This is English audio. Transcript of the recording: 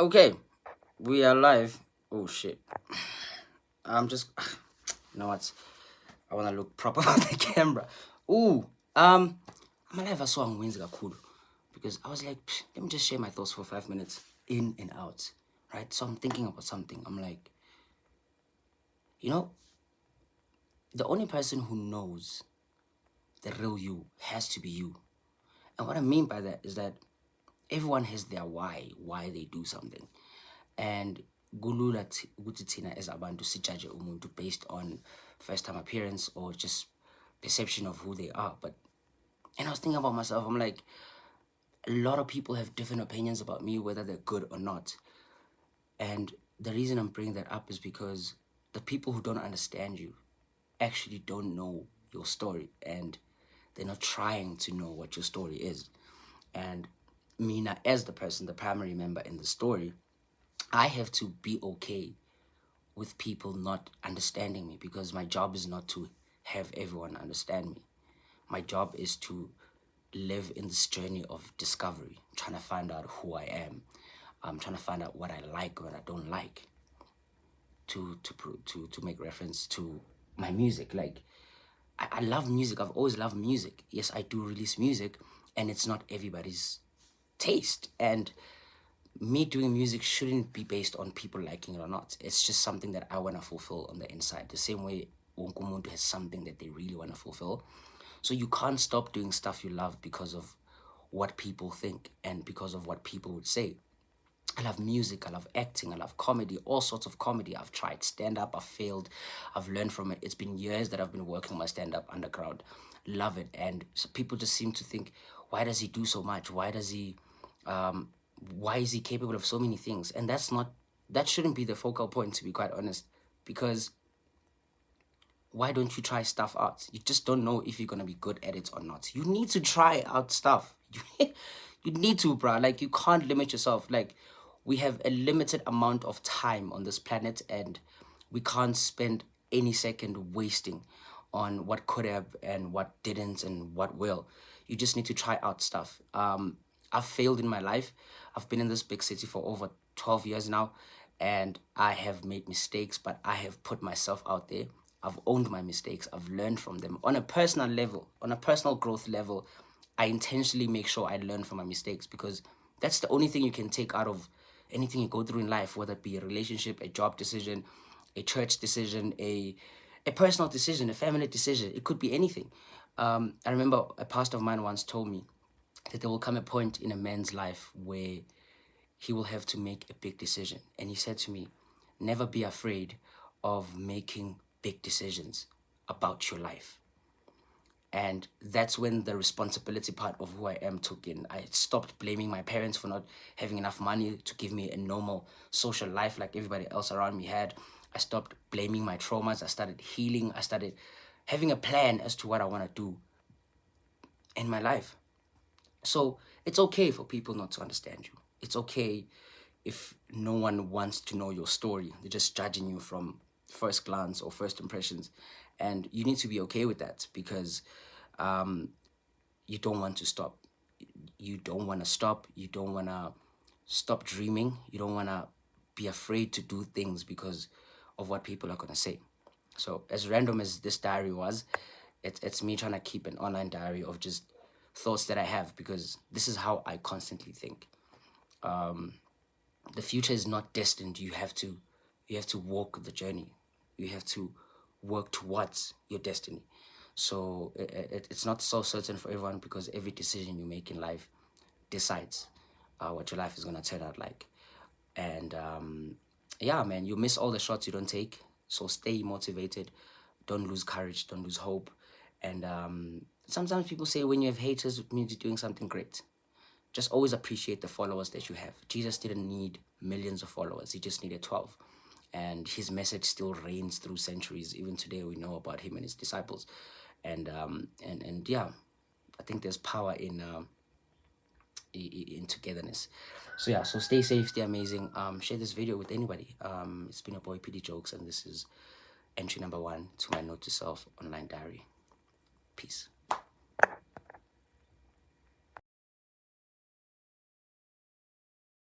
Okay, we are live. Oh shit. I'm just you know what? I wanna look proper on the camera. Ooh, I'm alive I saw Wednesday kakhulu because I was like, let me just share my thoughts for 5 minutes in and out. Right? So I'm thinking about something. I'm like, you know, the only person who knows the real you has to be you. And what I mean by that is that everyone has their why they do something. And kulula ukuthi thina as abantu sijaje umuntu based on first time appearance or just perception of who they are. But and I was thinking about myself, I'm like, a lot of people have different opinions about me, whether they're good or not. And the reason I'm bringing that up is because the people who don't understand you actually don't know your story, and they're not trying to know what your story is. And Mina, as the person, the primary member in the story, I have to be okay with people not understanding me, because my job is not to have everyone understand me. My job is to live in this journey of discovery, trying to find out who I am. I'm trying to find out what I like, what I don't like. To make reference to my music, like I love music. I've always loved music. Yes, I do release music, and it's not everybody's taste. And me doing music shouldn't be based on people liking it or not. It's just something that I want to fulfill on the inside. The same way wonke umuntu has something that they really want to fulfill. So you can't stop doing stuff you love because of what people think and because of what people would say. I love music, I love acting, I love comedy, all sorts of comedy. I've tried stand up, I've failed, I've learned from it. It's been years that I've been working on my stand up underground. Love it. And so people just seem to think, why does he do so much? Um, why is he capable of so many things? And that shouldn't be the focal point, to be quite honest, because why don't you try stuff out? You just don't know if you're gonna be good at it or not. You need to try out stuff. You need to, bro. Like, you can't limit yourself. Like, we have a limited amount of time on this planet, and we can't spend any second wasting on what could have and what didn't and what will. You just need to try out stuff. I've failed in my life. I've been in this big city for over 12 years now, and I have made mistakes, but I have put myself out there. I've owned my mistakes. I've learned from them on a personal level, on a personal growth level. I intentionally make sure I learn from my mistakes, because that's the only thing you can take out of anything you go through in life, whether it be a relationship, a job decision, a church decision, a personal decision, a family decision. It could be anything. I remember a pastor of mine once told me that there will come a point in a man's life where he will have to make a big decision. And he said to me, never be afraid of making big decisions about your life. And that's when the responsibility part of who I am took in. I stopped blaming my parents for not having enough money to give me a normal social life like everybody else around me had. I stopped blaming my traumas. I started healing. I started having a plan as to what I want to do in my life. So it's okay for people not to understand you. It's okay if no one wants to know your story. They're just judging you from first glance or first impressions. And you need to be okay with that, because um, you don't want to stop. You don't want to stop. You don't want to stop dreaming. You don't want to be afraid to do things because of what people are going to say. So as random as this diary was, it's me trying to keep an online diary of just thoughts that I have, because this is how I constantly think. The future is not destined. You have to walk the journey. You have to work towards your destiny. So it's not so certain for everyone, because every decision you make in life decides what your life is going to turn out like. And yeah, man, you miss all the shots you don't take. So stay motivated. Don't lose courage. Don't lose hope. And sometimes people say when you have haters, it means you're doing something great. Just always appreciate the followers that you have. Jesus didn't need millions of followers. He just needed 12. And his message still reigns through centuries. Even today, we know about him and his disciples. And yeah, I think there's power in togetherness. So yeah, so stay safe, stay amazing. Share this video with anybody. It's been a boy PD Jokes, and this is entry number 1 to my note to self online diary. Peace.